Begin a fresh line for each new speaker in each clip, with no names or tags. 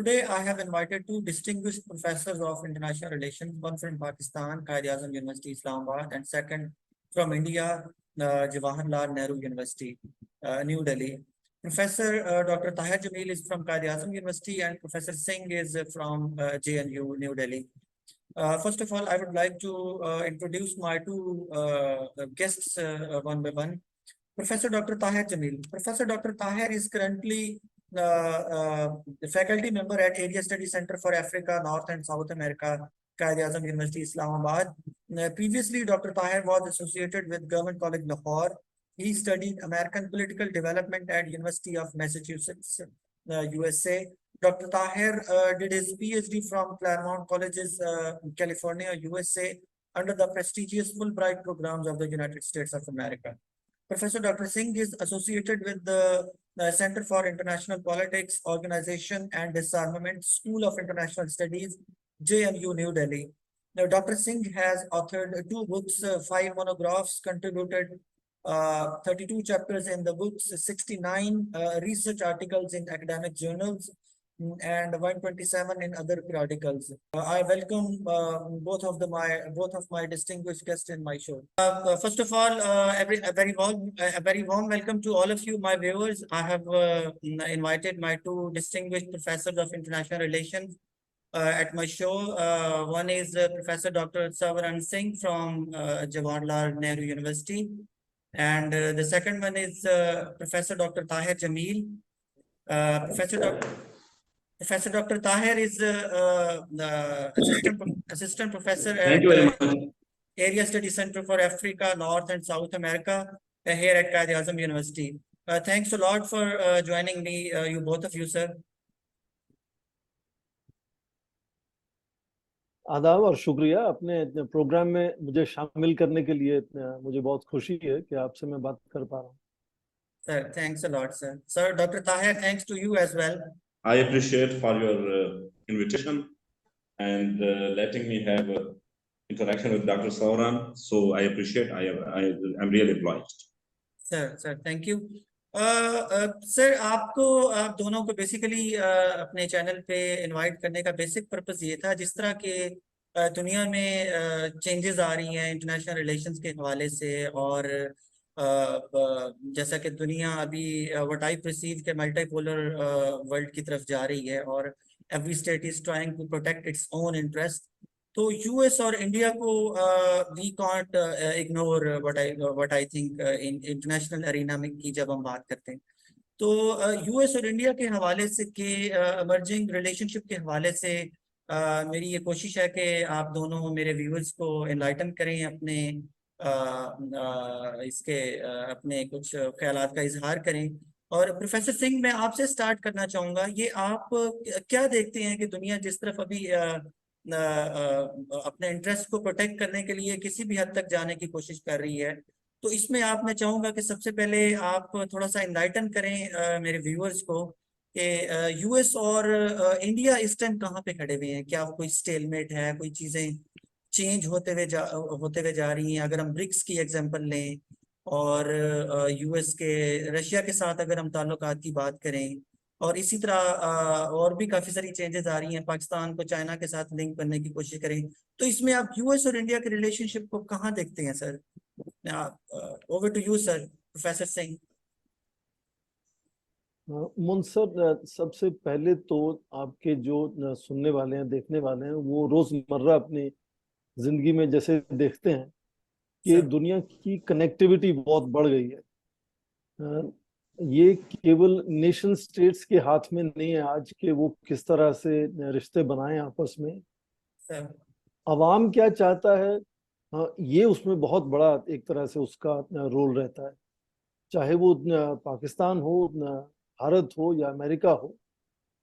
today I have invited two distinguished professors of international relations, one from Pakistan, Quaid-e-Azam University, Islamabad, and second from India, Jawaharlal Nehru University, New Delhi. Professor Dr. Tahir Jamil is from Quaid-e-Azam University and Professor Singh is from JNU, New Delhi. First of all, I would like to introduce my two guests one by one. Professor Dr. Tahir Jamil. Professor Dr. Tahir is currently the faculty member at Area Study Center for Africa, North and South America, Quaid-e-Azam University, Islamabad. Previously, Dr. Tahir was associated with Government College Lahore. He studied American political development at University of Massachusetts, USA. Dr. Tahir did his PhD from Claremont Colleges, California, USA, under the prestigious Fulbright programs of the United States of America. Professor Dr. Singh is associated with the Center for International Politics, Organization and Disarmament, School of International Studies, JNU, New Delhi. Now, Dr. Singh has authored 2 books, 5 monographs, contributed 32 chapters in the books, 69 research articles in academic journals, and 127 in other periodicals. I welcome both of my distinguished guests in my show. First of all, a very warm welcome to all of you, my viewers. I have invited my two distinguished professors of international relations at my show. One is Professor Dr. Sawaran Singh from Jawaharlal Nehru University, and the second one is Professor Dr. Tahir Jamil. Professor Dr. Tahir is assistant professor at Area Study Center for Africa, North and South America here at Quaid-e-Azam University. Thanks a lot for joining me, you both of you, sir.
आदाब और शुक्रिया अपने programme में मुझे शामिल करने के लिए। मुझे बहुत खुशी है कि आपसे मैं बात कर पा रहा हूँ।
Sir, thanks a lot, sir. Sir, Dr. Tahir, thanks to you as well.
I appreciate for your invitation and letting me have interaction with Dr. Sawaran. So I appreciate. I'm really obliged.
Sir, thank you. Sir आप दोनों को basically अपने channel पे invite करने का basic purpose ये था, जिस तरह के दुनिया में चेंजेस आ रही हैं इंटरनेशनल रिलेशंस के हवाले से, और जैसा कि दुनिया अभी व्हाट आई परसीव के मल्टीपोलर वर्ल्ड की तरफ जा रही है और every state is trying to protect its own interest, तो यूएस और इंडिया को we can't ignore what I think in international arena में की जब हम बात करते हैं, तो यूएस और इंडिया के हवाले से के इमर्जिंग रिलेशनशिप के हवाले से मेरी ये कोशिश है कि आप दोनों मेरे व्यूअर्स को एनलाइटन करें, अपने अपने कुछ ख्यालात का इजहार करें। और प्रोफेसर सिंह, मैं आपसे स्टार्ट करना चाहूँगा, ये आप क्या देखते हैं कि दुनिया जिस तरफ अभी अपने इंटरेस्ट को प्रोटेक्ट करने के लिए किसी भी हद तक जाने की कोशिश कर रही है, तो इसमें आप, मैं चाहूँगा कि सबसे पहले आप थोड़ा सा एनलाइटन करें मेरे व्यूअर्स को कि यूएस और इंडिया इस टाइम कहाँ पे खड़े हुए हैं, क्या कोई स्टेलमेट है, कोई चीज़ें चेंज होते हुए जा रही हैं। अगर हम ब्रिक्स की एग्जांपल लें और यूएस के रशिया के साथ अगर हम ताल्लुकात की बात करें, और इसी तरह और भी काफ़ी सारी चेंजेस आ रही हैं, पाकिस्तान को चाइना के साथ लिंक करने की कोशिश करें, तो इसमें आप यूएस और इंडिया के रिलेशनशिप को कहाँ देखते हैं sir? Over to you sir, professor Singh.
मुनसर, सबसे पहले तो आपके जो सुनने वाले हैं, देखने वाले हैं, वो रोजमर्रा अपनी जिंदगी में जैसे देखते हैं कि दुनिया की कनेक्टिविटी बहुत बढ़ गई है। ये केवल नेशन स्टेट्स के हाथ में नहीं है आज के वो किस तरह से रिश्ते बनाएं आपस में, अवाम क्या चाहता है ये उसमें बहुत बड़ा एक तरह से उसका रोल रहता है। चाहे वो पाकिस्तान हो, भारत हो या अमेरिका हो,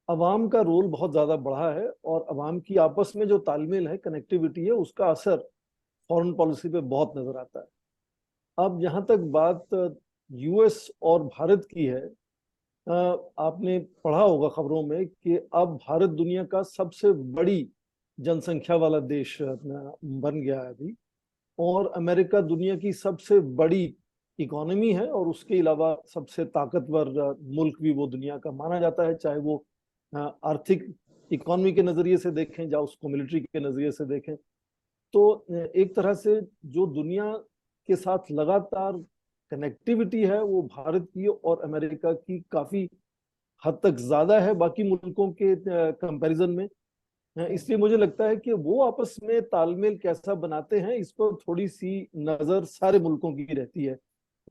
अवाम का रोल बहुत ज़्यादा बढ़ा है और अवाम की आपस में जो तालमेल है, कनेक्टिविटी है, उसका असर फॉरेन पॉलिसी पे बहुत नज़र आता है। अब जहाँ तक बात यूएस और भारत की है, आपने पढ़ा होगा खबरों में कि अब भारत दुनिया का सबसे बड़ी जनसंख्या वाला देश बन गया है अभी, और अमेरिका दुनिया की सबसे बड़ी इकोनॉमी है और उसके अलावा सबसे ताकतवर मुल्क भी वो दुनिया का माना जाता है, चाहे वो आर्थिक इकोनॉमी के नजरिए से देखें, या उसको मिलिट्री के नजरिए से देखें, तो एक तरह से जो दुनिया के साथ लगातार कनेक्टिविटी है वो भारत की और अमेरिका की काफी हद तक ज्यादा है बाकी मुल्कों के कंपैरिजन में। इसलिए मुझे लगता है कि वो आपस में तालमेल कैसा बनाते हैं, इस पर थोड़ी सी नजर सारे मुल्कों की रहती है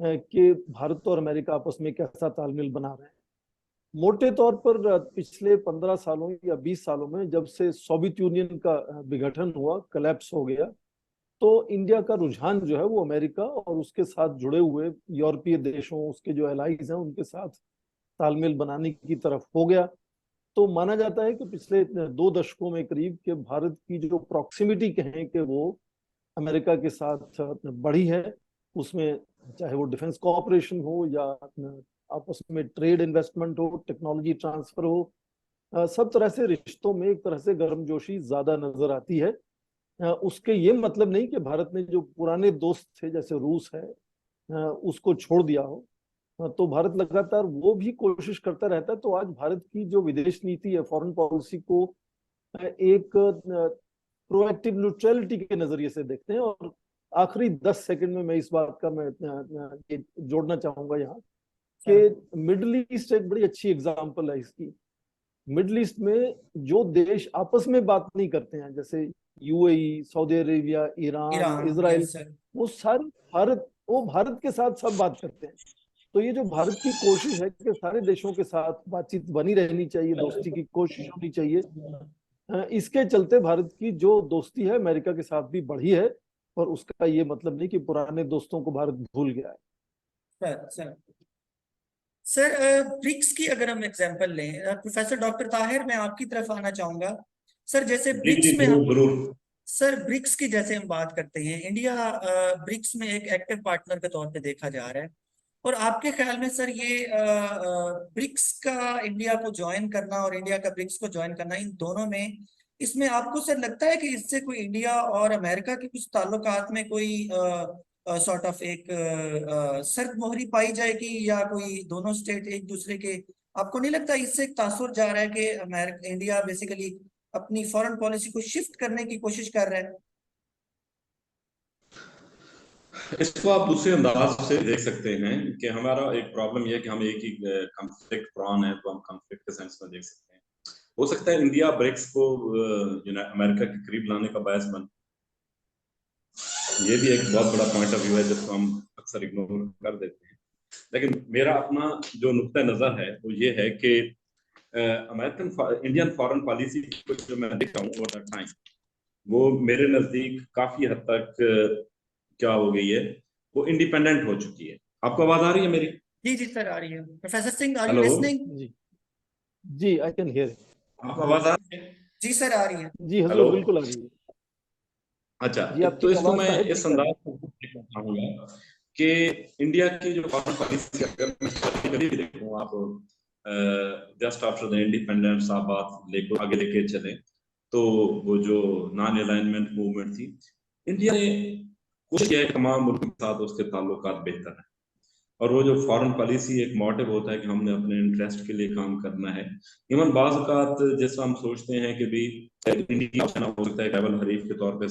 कि भारत और अमेरिका आपस में कैसा तालमेल बना रहे हैं। मोटे तौर पर पिछले 15 सालों या 20 सालों में जब से सोवियत यूनियन का विघटन हुआ, कलेप्स हो गया, तो इंडिया का रुझान जो है वो अमेरिका और उसके साथ जुड़े हुए यूरोपीय देशों, उसके जो एलाइज हैं उनके साथ तालमेल बनाने की तरफ हो गया। तो माना जाता है कि पिछले 2 दशकों में करीब के भारत की जो प्रॉक्सिमिटी कहें कि वो अमेरिका के साथ बढ़ी है, उसमें चाहे वो डिफेंस कोऑपरेशन हो या आपस में ट्रेड इन्वेस्टमेंट हो, टेक्नोलॉजी ट्रांसफर हो, सब तरह से रिश्तों में एक तरह से गर्मजोशी ज्यादा नजर आती है। उसके ये मतलब नहीं कि भारत ने जो पुराने दोस्त थे जैसे रूस है उसको छोड़ दिया हो। तो भारत लगातार वो भी कोशिश करता रहता है। तो आज भारत की जो विदेश नीति है, फॉरेन पॉलिसी को एक प्रोएक्टिव न्यूट्रलिटी के नजरिए से देखते हैं। और आखिरी 10 सेकंड में मैं इस बात का मैं ये जोड़ना चाहूंगा यहाँ कि मिडल ईस्ट एक बड़ी अच्छी एग्जांपल है इसकी। मिडल ईस्ट में जो देश आपस में बात नहीं करते हैं, जैसे UAE, Saudi Arabia, Iran, Israel, वो सारे भारत के साथ सब बात करते हैं। तो ये जो भारत की कोशिश है कि सारे देशों के साथ बातचीत बनी रहनी चाहिए, दोस्ती की कोशिश होनी चाहिए, इसके चलते भारत की जो दोस्ती है अमेरिका के साथ भी बढ़ी है। और उसका ये मतलब नहीं कि पुराने दोस्तों को भारत भूल गया है।
सर ब्रिक्स की अगर हम एग्जांपल लें, प्रोफेसर डॉक्टर ताहिर, मैं आपकी तरफ आना चाहूंगा। सर जैसे ब्रिक्स में सर ब्रिक्स की जैसे हम बात करते हैं, इंडिया ब्रिक्स में एक एक्टिव पार्टनर के तौर पे देखा जा रहा है। और आपके ख्याल में सर ये ब्रिक्स का इंडिया को ज्वाइन करना और इंडिया का ब्रिक्स को ज्वाइन करना, इन दोनों में, इसमें आपको सर लगता है कि इससे कोई इंडिया और अमेरिका के कुछ ताल्लुकात में कोई सॉर्ट ऑफ एक शर्त मोहरी पाई जाएगी, या कोई दोनों स्टेट एक दूसरे के, आपको नहीं लगता इससे एक तासुर जा रहा है कि अमेरिका इंडिया बेसिकली अपनी फॉरेन पॉलिसी को शिफ्ट करने की कोशिश कर रहा है?
इसको आप दूसरे अंदाज से देख सकते हैं कि हमारा एक प्रॉब्लम यह है कि हम एक ही कॉन्फ्लिक्ट प्रॉन है, तो हम कॉन्फ्लिक्ट के सेंस में देख सकते हैं। हो सकता है इंडिया ब्रिक्स को अमेरिका के करीब लाने का बायस बन, ये भी एक बहुत बड़ा पॉइंट ऑफ व्यू है जिसको हम अक्सर इग्नोर कर देते हैं। लेकिन मेरा अपना जो नुक्ता नजर है वो ये है कि इंडियन फॉरेन पॉलिसी को जो मैं देखता हूँ ओवर द टाइम, वो मेरे नजदीक काफी हद तक क्या हो गई है, वो इंडिपेंडेंट हो चुकी है। आपको आवाज आ रही है मेरी?
जी जी सर आ रही है। Professor Singh, are you
hello
listening?
जी आई कैन हियर।
आपको आवाज आ रही है?
जी सर आ रही है।
जी हजूर,
हेलो,
बिल्कुल आ रही है।
अच्छा।
जी आपकी
तो इसको
आवाज
मैं
ताहिर
इस
ठीक आ रही
अंदाज से देखना चाहूंगा कि इंडिया की जो फॉरेन पॉलिसी अगर मैं कभी भी देखूं, आप जस्ट आफ्टर द इंडिपेंडेंस आप बात आगे लेके चले, तो वो जो नॉन अलाइनमेंट मूवमेंट थी, इंडिया ने कोशिश किया है तमाम मुल्कों के साथ उसके ताल्लुकात बेहतर है। और वो जो फॉरेन पॉलिसी एक मोटिव होता है कि हमने अपने इंटरेस्ट के लिए काम करना है। इवन बाज़ औक़ात जैसा हम सोचते हैं कि भी इंडिया हो सकता है केवल हरीफ के तौर पे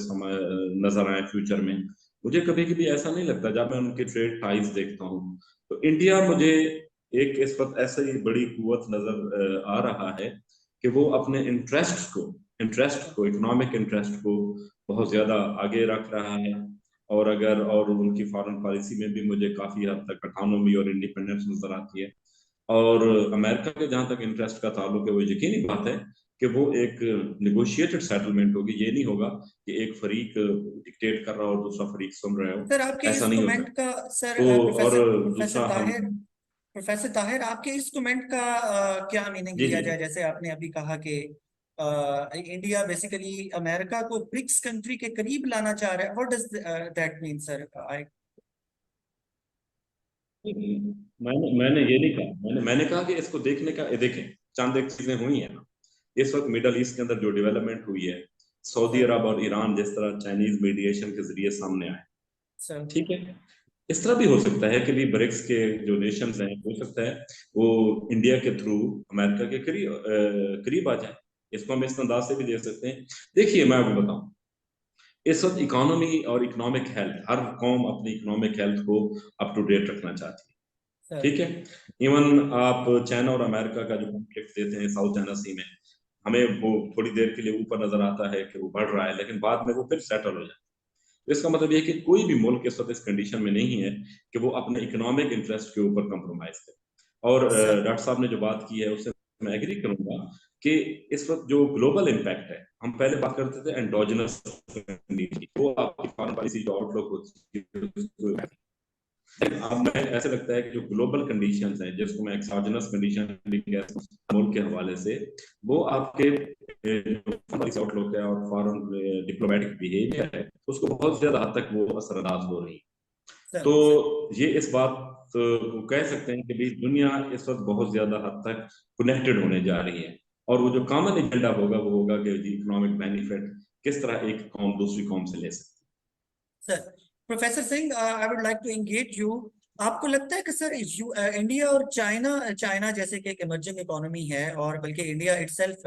नजर आए फ्यूचर में, मुझे कभी कभी ऐसा नहीं लगता। जब मैं उनके ट्रेड टाइज देखता हूँ तो इंडिया मुझे एक इस वक्त ऐसा ही बड़ी कुव्वत नजर आ रहा है कि वो अपने इंटरेस्ट को इकोनॉमिक इंटरेस्ट को बहुत ज्यादा आगे रख रहा है। और उनकी फॉरेन पॉलिसी में भी मुझे काफी हद तक ऑटोनॉमी और इंडिपेंडेंस नजर आती है। और अमेरिका के जहां तक इंटरेस्ट का ताल्लुक है, वो यकीनी बात है कि वो एक निगोशिएटेड सेटलमेंट होगी। ये नहीं होगा कि एक फरीक डिक्टेट कर रहा हो और दूसरा फरीक सुन रहे हो,
सर आपके
ऐसा
इस
नहीं
कमेंट
होता।
का सर
तो और
प्रोफेसर
दूसरा हम
ताहिर, आपके इस कमेंट का क्या मीनिंग
जी
लिया
जी
जाए? जैसे आपने अभी कहा कि इंडिया बेसिकली अमेरिका को ब्रिक्स कंट्री के करीब लाना चाह रहा है, what does that mean sir?
मैंने ये नहीं कहा। मैंने कहा कि इसको देखने का, देखें चंद एक चीजें हुई हैं ना इस वक्त मिडल ईस्ट के अंदर जो डेवलपमेंट हुई है, सऊदी अरब और ईरान जिस तरह चाइनीज मीडिएशन के जरिए सामने आए,
सर
ठीक है। इस तरह भी हो सकता है कि भी ब्रिक्स के जो नेशंस हैं, हो सकता है वो इंडिया के थ्रू अमेरिका के करीब आ जाए। इसको हम इस अंदाज से भी देख सकते हैं। देखिए मैं आपको बताऊं, इस वक्त इकोनॉमी और इकोनॉमिक हेल्थ, हर कौम अपनी इकोनॉमिक हेल्थ को अप टू डेट रखना चाहती है,
सर
ठीक है। इवन आप चाइना और अमेरिका का जो कॉन्फ्लिक्ट देते हैं साउथ चाइना सी में, हमें वो थोड़ी देर के लिए ऊपर नजर आता है कि वो बढ़ रहा है, लेकिन बाद में वो फिर सेटल हो जाता है। तो इसका मतलब ये है कि कोई भी मुल्क इस वक्त इस कंडीशन में नहीं है कि वो अपने इकोनॉमिक इंटरेस्ट के ऊपर कंप्रोमाइज करे। और
सर
डॉक्टर साहब ने जो बात की है उससे मैं एग्री करूंगा कि इस वक्त जो ग्लोबल इम्पैक्ट है, हम पहले बात करते थे एंडोजेनस कंडीशन की, वो आपकी फॉरेन पॉलिसी जो आउटलुक होती है, अब मैं ऐसे लगता है कि जो ग्लोबल कंडीशंस हैं, जिसको मैं एक्सोजेनस कंडीशन भी कहता हूं मुल्क के हवाले से, वो आपके आउटलुक है और फॉरेन डिप्लोमेटिक बिहेवियर है, उसको बहुत ज्यादा हद तक वो असरअंदाज हो रही है।
सर
तो
सर
ये इस बात को कह सकते हैं कि भाई दुनिया इस वक्त बहुत ज्यादा हद तक कनेक्टेड होने जा रही है, और वो जो कॉमन एजेंडा होगा वो होगा कि इकोनॉमिक बेनिफिट किस तरह एक कौम दूसरी कौम से ले सकती
sir professor Singh, I would like to engage you. आपको लगता है कि सर इंडिया और चाइना चाइना जैसे कि एक इमर्जिंग इकोनॉमी है, और बल्कि इंडिया इटसेल्फ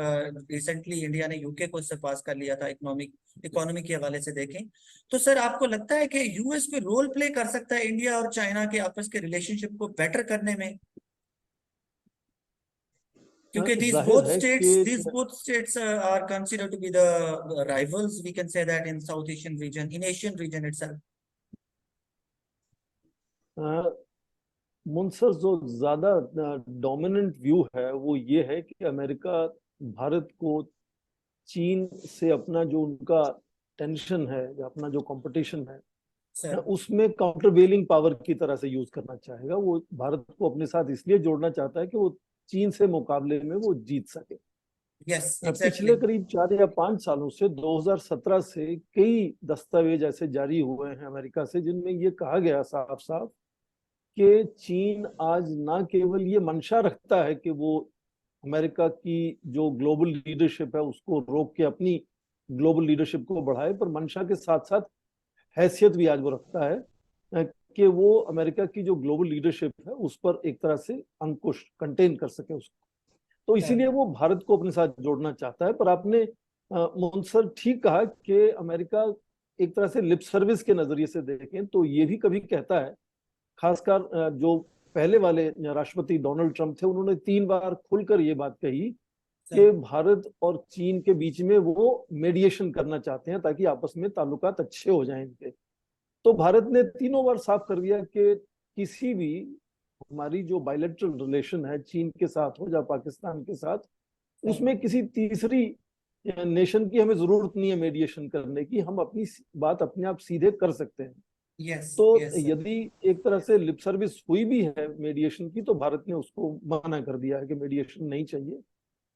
रिसेंटली इंडिया ने यूके को सरपास कर लिया था इकोनॉमी के हवाले से देखें, तो सर आपको लगता है कि यूएस कोई रोल प्ले कर सकता है इंडिया और चाइना के आपस के रिलेशनशिप को बेटर करने में? क्योंकि
जाहिर है
these
कि
both states are considered to be the rivals, we can say that, in South Asian region, in Asian region itself.
मुनसर जो ज्यादा डोमिनेंट व्यू है वो ये है कि अमेरिका भारत को चीन से अपना जो उनका टेंशन है या अपना जो कंपटीशन है
सर
उसमें काउंटरवेलिंग पावर की तरह से यूज करना चाहेगा। वो भारत को अपने साथ इसलिए जोड़ना चाहता है कि वो चीन से मुकाबले में वो जीत सके।
यस
पिछले
एग्जैक्टली।
करीब 4 या 5 सालों से 2017 से कई दस्तावेज ऐसे जारी हुए हैं अमेरिका से जिनमें ये कहा गया साफ साफ कि चीन आज ना केवल ये मंशा रखता है कि वो अमेरिका की जो ग्लोबल लीडरशिप है उसको रोक के अपनी ग्लोबल लीडरशिप को बढ़ाए, पर मंशा के साथ साथ हैसियत भी आज वो रखता है कि वो अमेरिका की जो ग्लोबल लीडरशिप है उस पर एक तरह से अंकुश कंटेन कर सके उसको। तो इसीलिए वो भारत को अपने साथ जोड़ना चाहता है। पर आपने मुनसर ठीक कहा कि अमेरिका एक तरह से लिप सर्विस के नजरिए से देखें तो ये भी कभी कहता है, खासकर जो पहले वाले राष्ट्रपति डोनाल्ड ट्रंप थे उन्होंने 3 बार खुलकर ये बात कही कि भारत और चीन के बीच में वो मेडिएशन करना चाहते हैं ताकि आपस में ताल्लुकात अच्छे हो जाएं इनके। तो भारत ने तीनों बार साफ कर दिया कि किसी भी हमारी जो बायलैटरल रिलेशन है चीन के साथ हो या पाकिस्तान के साथ, उसमें किसी तीसरी नेशन की हमें जरूरत नहीं है मेडिएशन करने की, हम अपनी बात अपने आप सीधे कर सकते हैं।
यस
तो
यस
यदि एक तरह से लिप सर्विस हुई भी है मेडिएशन की तो भारत ने उसको मना कर दिया है कि मेडिएशन नहीं चाहिए।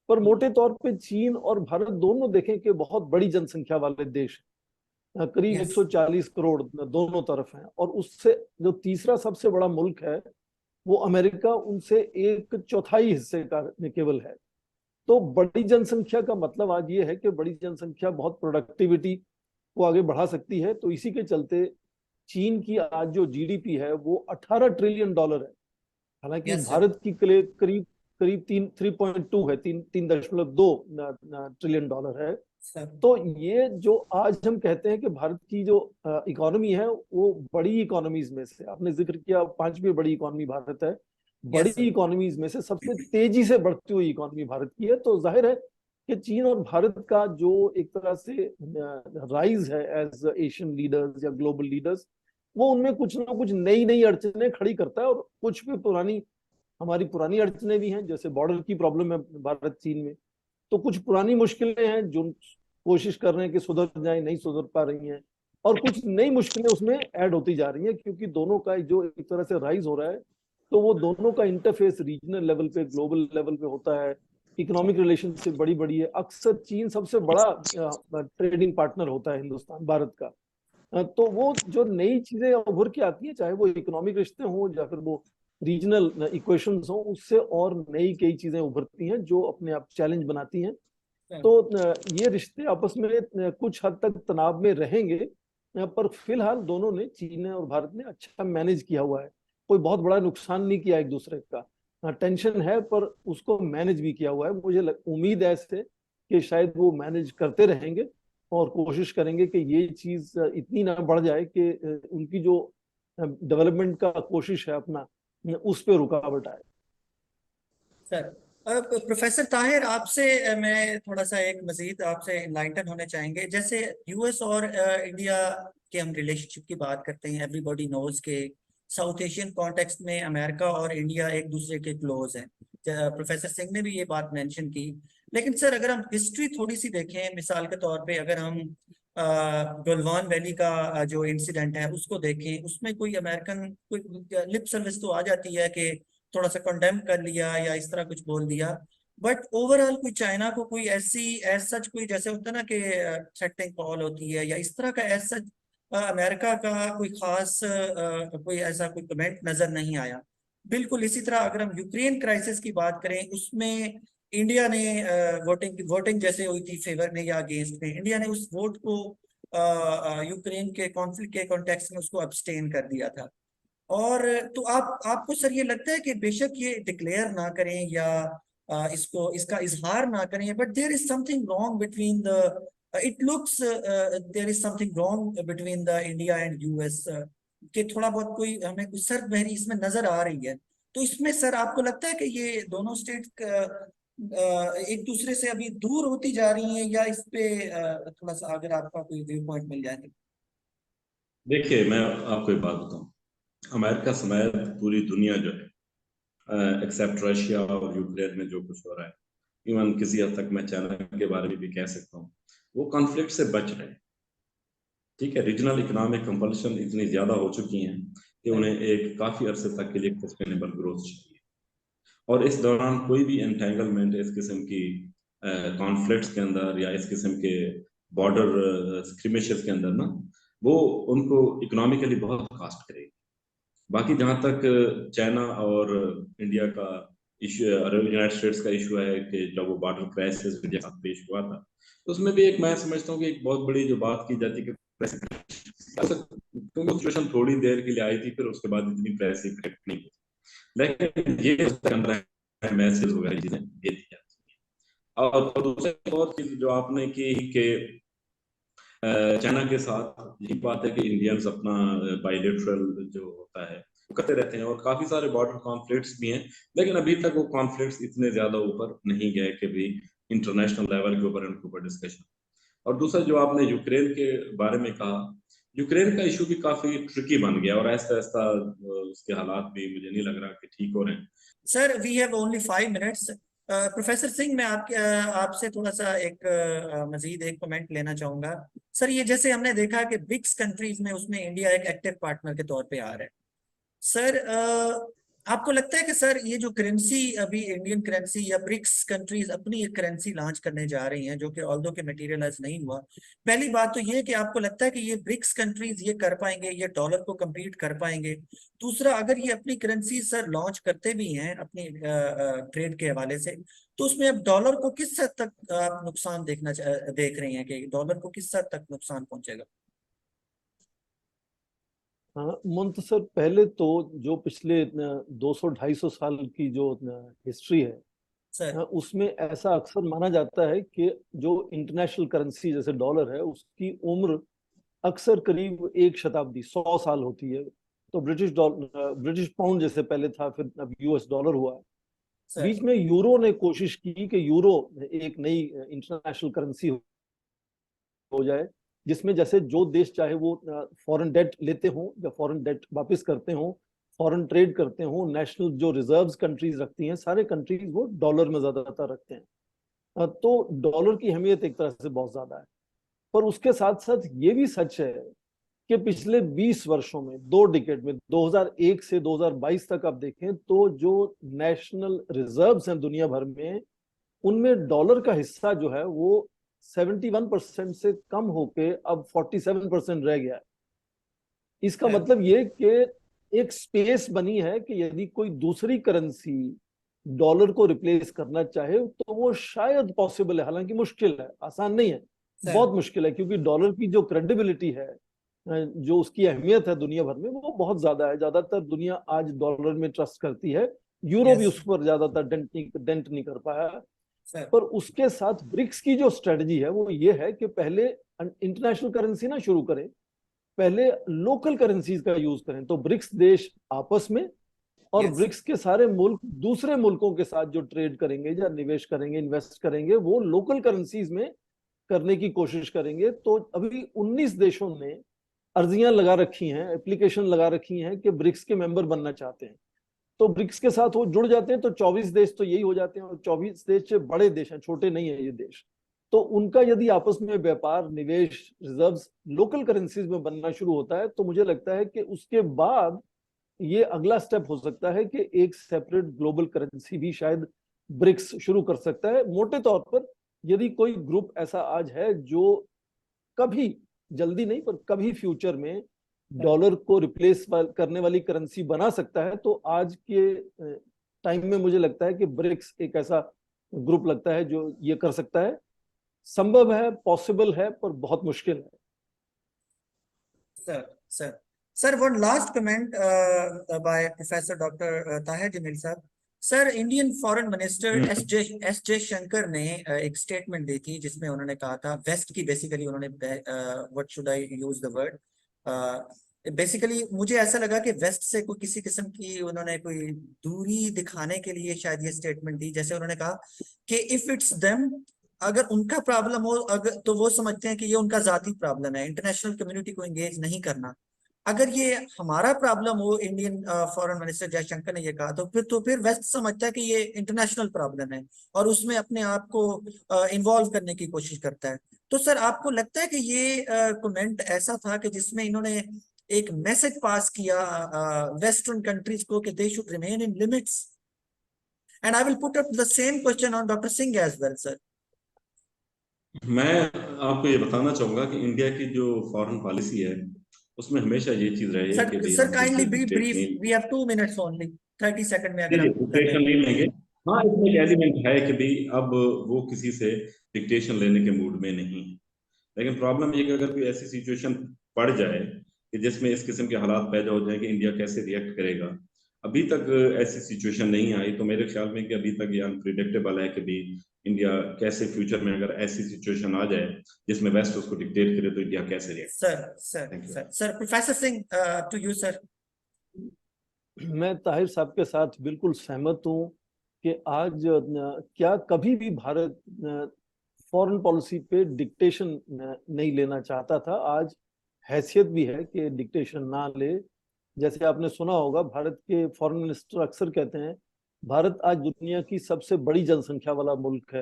पर मोटे तौर पे चीन और भारत दोनों देखें कि बहुत बड़ी जनसंख्या वाले देश हैं, करीब 140 करोड़ दोनों तरफ हैं, और उससे जो तीसरा सबसे बड़ा मुल्क है वो अमेरिका उनसे 1/4 हिस्से का केवल है। तो बड़ी जनसंख्या का मतलब आज ये है कि बड़ी जनसंख्या बहुत प्रोडक्टिविटी को आगे बढ़ा सकती है। तो इसी के चलते चीन की आज जो जीडीपी है वो 18 ट्रिलियन डॉलर है, हालांकि भारत की करीब करीब 3.2 है, 3.2 ट्रिलियन डॉलर है। तो ये जो आज हम कहते हैं कि भारत की जो इकोनॉमी है वो बड़ी इकोनॉमीज में से, आपने जिक्र किया 5वीं बड़ी इकोनॉमी भारत है, बड़ी इकोनॉमीज में से सबसे तेजी से बढ़ती हुई इकोनॉमी भारत की है। तो जाहिर है कि चीन और भारत का जो एक तरह से राइज है एज एशियन लीडर्स या ग्लोबल लीडर्स, वो उनमें कुछ ना कुछ नई नई अड़चने खड़ी करता है, और कुछ भी हमारी पुरानी अड़चने भी हैं, जैसे बॉर्डर की प्रॉब्लम है भारत चीन में, तो कुछ पुरानी मुश्किलें हैं जो कोशिश कर रहे हैं कि सुधर जाए, नहीं सुधर पा रही हैं, और कुछ नई मुश्किलें उसमें ऐड होती जा रही हैं, क्योंकि दोनों का जो एक तरह से राइज हो रहा है तो वो दोनों का इंटरफेस रीजनल लेवल पे ग्लोबल लेवल पे होता है, इकोनॉमिक रिलेशनशिप बड़ी बड़ी है। अक्सर चीन सबसे बड़ा ट्रेडिंग पार्टनर होता है हिंदुस्तान भारत का। तो वो जो नई चीजें उभर के आती हैं, चाहे वो इकोनॉमिक रिश्ते हों या फिर वो रीजनल इक्वेशंस हों, उससे और नई कई चीजें उभरती हैं जो अपने आप चैलेंज बनाती हैं। तो ये रिश्ते आपस में कुछ हद तक तनाव में रहेंगे, पर फिलहाल दोनों ने, चीन और भारत ने, अच्छा मैनेज किया हुआ है, कोई बहुत बड़ा नुकसान नहीं किया एक दूसरे का। टेंशन है पर उसको मैनेज भी किया हुआ है। मुझे उम्मीद है इससे कि शायद वो मैनेज करते रहेंगे और कोशिश करेंगे कि ये चीज इतनी ना बढ़ जाए कि उनकी जो डेवलपमेंट का कोशिश है अपना, उस पे रुकावट आए।
सर प्रोफेसर ताहिर, आपसे मैं थोड़ा सा एक मजीद आपसे इनलाइटन होने चाहेंगे। जैसे यूएस और इंडिया के हम रिलेशनशिप की बात करते हैं, एवरीबॉडी नोज के साउथ एशियन कॉन्टेक्स्ट में अमेरिका और इंडिया एक दूसरे के क्लोज हैं। प्रोफेसर सिंह ने भी ये बात मेंशन की। लेकिन सर अगर हम हिस्ट्री थोड़ी सी देखें, मिसाल के तौर पे अगर हम गलवान वैली का जो इंसिडेंट है उसको देखें, उसमें कोई अमेरिकन कोई लिप सर्विस तो आ जाती है कि थोड़ा सा कंडेम कर लिया या इस तरह कुछ बोल दिया, बट ओवरऑल कोई चाइना को कोई ऐसी एज सच कोई जैसे होता है ना कि थ्रेटनिंग कॉल होती है या इस तरह का एज सच अमेरिका का कोई खास कोई ऐसा कोई कमेंट नजर नहीं आया। बिल्कुल इसी तरह अगर हम यूक्रेन क्राइसिस की बात करें, उसमें इंडिया ने वोटिंग जैसे हुई थी फेवर में या अगेंस्ट में, इंडिया ने उस वोट को यूक्रेन के कॉन्फ्लिक्ट के कॉन्टेक्स्ट में उसको अब्सटेन कर दिया था। और तो आपको सर ये लगता है कि बेशक ये डिक्लेयर ना करें या इसको इसका इजहार ना करें, but there is something wrong between the it looks there is something wrong between the India and US, कि थोड़ा बहुत कोई हमें कोई सर्द बहरी इसमें नजर आ रही है। तो इसमें सर आपको लगता है कि ये दोनों स्टेट एक दूसरे से अभी दूर होती जा रही हैं, या इस पे थोड़ा सा अगर आपका कोई व्यू पॉइंट मिल जाए तो?
देखिए, मैं आपको एक बात बताऊं, अमेरिका समेत पूरी दुनिया जो है, एक्सेप्ट रशिया और यूक्रेन में जो कुछ हो रहा है, इवन किसी हद तक मैं चाइना के बारे में भी कह सकता हूँ, वो कॉन्फ्लिक्ट से बच रहे हैं। ठीक है, रीजनल इकोनॉमिक कंपल्शन इतनी ज्यादा हो चुकी हैं कि उन्हें एक काफी अरसे तक के लिए सस्टेनेबल ग्रोथ चाहिए, और इस दौरान कोई भी एंटेंगलमेंट इस किस्म की कॉन्फ्लिक्ट्स के अंदर या इस किस्म के बॉर्डर स्क्रिमेशेस के अंदर ना, वो उनको इकोनॉमिकली बहुत कास्ट करेगी। बाकी जहां तक चाइना और इंडिया का इशू, यूनाइटेड स्टेट्स का इशू है कि जब वो बॉर्डर क्राइसिस के साथ पेश हुआ था, तो उसमें भी एक मैं समझता हूँ कि एक बहुत बड़ी जो बात की जाती है कि क्योंकि सिचुएशन थोड़ी देर के लिए आई थी, फिर उसके बाद इतनी प्रेस इफेक्ट नहीं हुई, लेकिन ये उसके अंदर मैसेज वगैरह चीजें दे दी जाती है। और दूसरी और चीज जो आपने की कि चाइना के साथ यही बात है कि इंडियंस अपना बायलैटरल जो होता है वो करते रहते हैं, और काफी सारे बॉर्डर कॉन्फ्लिक्ट्स भी हैं, लेकिन अभी तक वो कॉन्फ्लिक्ट्स इतने ज्यादा ऊपर नहीं गए कि भी इंटरनेशनल लेवल के ऊपर उनके ऊपर डिस्कशन। और दूसरा जो आपने यूक्रेन के बारे में कहा, यूक्रेन का इशू भी काफी ट्रिकी बन गया, और ऐसा ऐसा उसके हालात भी मुझे नहीं लग रहा कि ठीक हो रहे हैं।
Sir we have only 5 minutes. Professor Singh, मैं आपके आपसे थोड़ा सा एक मजीद एक कमेंट लेना चाहूंगा। सर ये जैसे हमने देखा कि ब्रिक्स कंट्रीज में उसमें इंडिया एक एक्टिव पार्टनर के तौर पे आ रहा है। सर आपको लगता है कि सर ये जो करेंसी अभी इंडियन करेंसी या ब्रिक्स कंट्रीज अपनी एक करेंसी लॉन्च करने जा रही हैं, जो कि ऑल्दो के मटेरियलाइज नहीं हुआ, पहली बात तो ये है कि आपको लगता है कि ये ब्रिक्स कंट्रीज ये कर पाएंगे, ये डॉलर को compete कर पाएंगे? दूसरा, अगर ये अपनी करेंसी सर लॉन्च करते भी हैं अपनी ट्रेड के हवाले से, तो उसमें अब डॉलर को किस हद तक आप नुकसान देख रहे हैं कि डॉलर को किस हद तक नुकसान पहुंचेगा?
हाँ मुंतसर, पहले तो जो पिछले 200-250 साल की जो हिस्ट्री है,
सर
उसमें ऐसा अक्सर माना जाता है कि जो इंटरनेशनल करेंसी जैसे डॉलर है उसकी उम्र अक्सर करीब 1 शताब्दी 100 साल होती है। तो ब्रिटिश पाउंड जैसे पहले था, फिर अब यूएस डॉलर हुआ।
सर
बीच में यूरो ने कोशिश की कि यूरो एक नई इंटरनेशनल करेंसी हो जाए, जिसमें जैसे जो देश चाहे वो फॉरेन डेट लेते हो या फॉरेन डेट वापस करते हो, फॉरेन ट्रेड करते हो, नेशनल जो रिजर्व्स कंट्रीज रखती हैं, सारे कंट्रीज वो डॉलर में ज्यादातर रखते हैं। तो डॉलर की अहमियत एक तरह से बहुत ज्यादा है। पर उसके साथ साथ ये भी सच है कि पिछले 20 वर्षों में, 2 डिकेड में, 2001 से 2022 तक आप देखें तो जो नेशनल रिजर्व्स हैं दुनिया भर में, उनमें डॉलर का हिस्सा जो है वो 71% से कम होके अब 47% रह गया है। इसका
सर
मतलब ये कि एक स्पेस बनी है कि यदि कोई दूसरी करेंसी डॉलर को रिप्लेस करना चाहे तो वो शायद पॉसिबल है, हालांकि मुश्किल है, आसान नहीं है,
सर
बहुत मुश्किल है, क्योंकि डॉलर की जो क्रेडिबिलिटी है, जो उसकी अहमियत है दुनिया भर में, वो बहुत ज्यादा है। ज्यादातर दुनिया आज डॉलर में ट्रस्ट करती है, यूरो भी
यस
उस पर ज्यादातर डेंट नहीं कर पाया।
सर
पर उसके साथ ब्रिक्स की जो स्ट्रेटजी है वो ये है कि पहले इंटरनेशनल करेंसी ना शुरू करें, पहले लोकल करेंसीज का यूज करें। तो ब्रिक्स देश आपस में और
यस
ब्रिक्स के सारे मुल्क दूसरे मुल्कों के साथ जो ट्रेड करेंगे या निवेश करेंगे, इन्वेस्ट करेंगे, वो लोकल करेंसीज में करने की कोशिश करेंगे। तो अभी 19 देशों ने अर्जियां लगा रखी हैं, एप्लीकेशन लगा रखी हैं कि ब्रिक्स के मेंबर बनना चाहते हैं। तो ब्रिक्स के साथ वो जुड़ जाते हैं तो 24 देश तो यही हो जाते हैं, और 24 देश बड़े देश हैं, छोटे नहीं है ये देश। तो उनका यदि आपस में व्यापार, निवेश, रिजर्व्स लोकल करेंसीज में बनना शुरू होता है तो मुझे लगता है कि उसके बाद ये अगला स्टेप हो सकता है कि एक सेपरेट ग्लोबल करेंसी भी शायद ब्रिक्स शुरू कर सकता है। मोटे तौर पर यदि कोई ग्रुप ऐसा आज है जो कभी, जल्दी नहीं पर कभी फ्यूचर में डॉलर को रिप्लेस करने वाली करेंसी बना सकता है, तो आज के टाइम में मुझे लगता है कि ब्रिक्स एक ऐसा ग्रुप लगता है जो ये कर सकता है। संभव है, पॉसिबल है, पर बहुत मुश्किल है।
Sir, one last comment by Professor Dr. Tahir Jamil sir. Sir, Indian foreign minister S जे शंकर ने एक स्टेटमेंट दी थी जिसमें उन्होंने कहा था वेस्ट की, बेसिकली उन्होंने what should I use the word, basically मुझे ऐसा लगा कि वेस्ट से कोई किसी किस्म की उन्होंने कोई दूरी दिखाने के लिए शायद ये स्टेटमेंट दी। जैसे उन्होंने कहा कि इफ इट्स देम, अगर उनका प्रॉब्लम हो अगर, तो वो समझते हैं कि ये उनका जाती प्रॉब्लम है, इंटरनेशनल कम्युनिटी को एंगेज नहीं करना। अगर ये हमारा प्रॉब्लम हो, इंडियन फॉरेन मिनिस्टर जयशंकर ने ये कहा, तो फिर वेस्ट समझता है कि ये इंटरनेशनल प्रॉब्लम है और उसमें अपने आप को इन्वॉल्व करने की कोशिश करता है। तो सर, आपको लगता है कि ये कमेंट ऐसा था कि जिसमें इन्होंने एक मैसेज पास किया वेस्टर्न कंट्रीज को कि they should remain in limits? And I will put up the same question on doctor Singh as well sir.
मैं आपको ये बताना चाहूंगा कि इंडिया की जो फॉरेन पॉलिसी है उसमें हमेशा ये चीज रही है कि भाई
सर
हम
काइंडली
किसी
बी
डिक्टेट
ब्रीफ,
नहीं,
we have 2 minutes only, 30 second में अगर
ठीक है,
हम कर
डिक्टेशन
लें।
नहीं लेंगे। हाँ, इसमें एक एलिमेंट है कि भाई अब वो किसी से डिक्टेशन लेने के मूड में नहीं है। लेकिन प्रॉब्लम ये कि अगर कोई ऐसी सिचुएशन पड़ जाए कि जिसमें इस किस्म के हालात पैदा हो जाए कि इंडिया कैसे रिएक्ट करेगा, अभी तक ऐसी सिचुएशन नहीं आई। तो मेरे ख्याल में कि अभी तक ये अनप्रिडिक्टेबल है कि भी इंडिया कैसे फ्यूचर में, अगर ऐसी सिचुएशन आ जाए जिसमें वेस्ट उसको डिक्टेट करे, तो इंडिया कैसे react.
Sir professor Singh, to you sir.
मैं ताहिर साहब के साथ बिल्कुल सहमत हूँ कि आज क्या कभी भी भारत फॉरेन पॉलिसी पे डिक्टेशन नहीं लेना चाहता था। आज हैसियत भी है कि डिक्टेशन ना ले। जैसे आपने सुना होगा, भारत के फॉरेन मिनिस्टर अक्सर कहते हैं भारत आज दुनिया की सबसे बड़ी जनसंख्या वाला मुल्क है,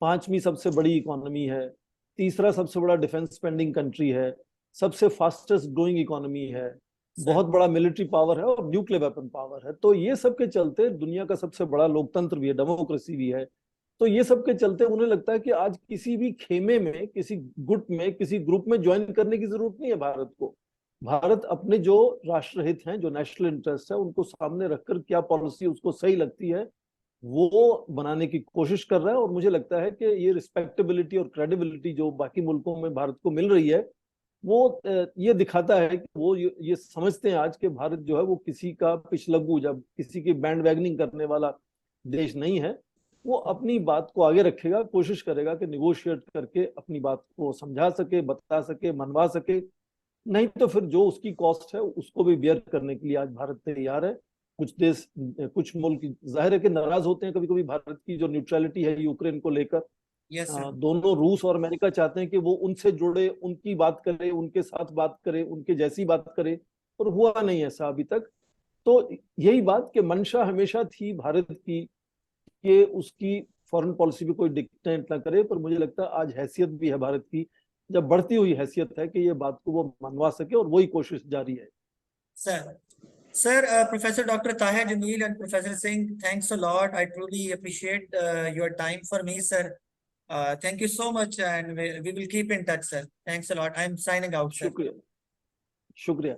5वीं सबसे बड़ी इकोनॉमी है, तीसरा सबसे बड़ा डिफेंस स्पेंडिंग कंट्री है, सबसे फास्टेस्ट ग्रोइंग इकोनॉमी है, बहुत बड़ा मिलिट्री पावर है और न्यूक्लियर वेपन पावर है। तो ये सब के चलते दुनिया का सबसे बड़ा लोकतंत्र भी है, डेमोक्रेसी भी है। तो ये सब के चलते उन्हें लगता है कि आज किसी भी खेमे में, किसी गुट में, किसी ग्रुप में ज्वाइन करने की जरूरत नहीं है भारत को। भारत अपने जो राष्ट्रहित हैं, जो नेशनल इंटरेस्ट है, उनको सामने रखकर क्या पॉलिसी उसको सही लगती है वो बनाने की कोशिश कर रहा है। और मुझे लगता है कि ये रिस्पेक्टेबिलिटी और क्रेडिबिलिटी जो बाकी मुल्कों में भारत को मिल रही है, वो ये दिखाता है कि वो ये समझते हैं आज के भारत जो है वो किसी का पिछलग्गू, जब किसी की बैंड वैगनिंग करने वाला देश नहीं है। वो अपनी बात को आगे रखेगा, कोशिश करेगा कि निगोशिएट करके अपनी बात को समझा सके, बता सके, मनवा सके। नहीं तो फिर जो उसकी कॉस्ट है उसको भी बेयर करने के लिए आज भारत तैयार है। कुछ देश, कुछ मुल्क जाहिर है कि नाराज होते हैं कभी कभी भारत की जो न्यूट्रलिटी है यूक्रेन को लेकर। दोनों रूस और अमेरिका चाहते हैं कि वो उनसे जुड़े, उनकी बात करे, उनके साथ बात करे, उनके जैसी बात करे, और हुआ नहीं ऐसा अभी तक। तो यही बात कि मंशा हमेशा थी भारत की कि उसकी फॉरेन पॉलिसी पे कोई डिक्टेट ना करे, पर मुझे लगता है आज हैसियत भी है भारत की, जब बढ़ती हुई हैसियत है कि ये बात को वो मनवा सके, और वही कोशिश जारी है।
Sir, Professor Dr. Tahir Jamil and Professor Singh, thanks a lot. I truly appreciate your time for me, sir. Thank you so much, and we will keep in touch, sir. Thanks a lot. I'm signing out, sir.
शुक्रिया।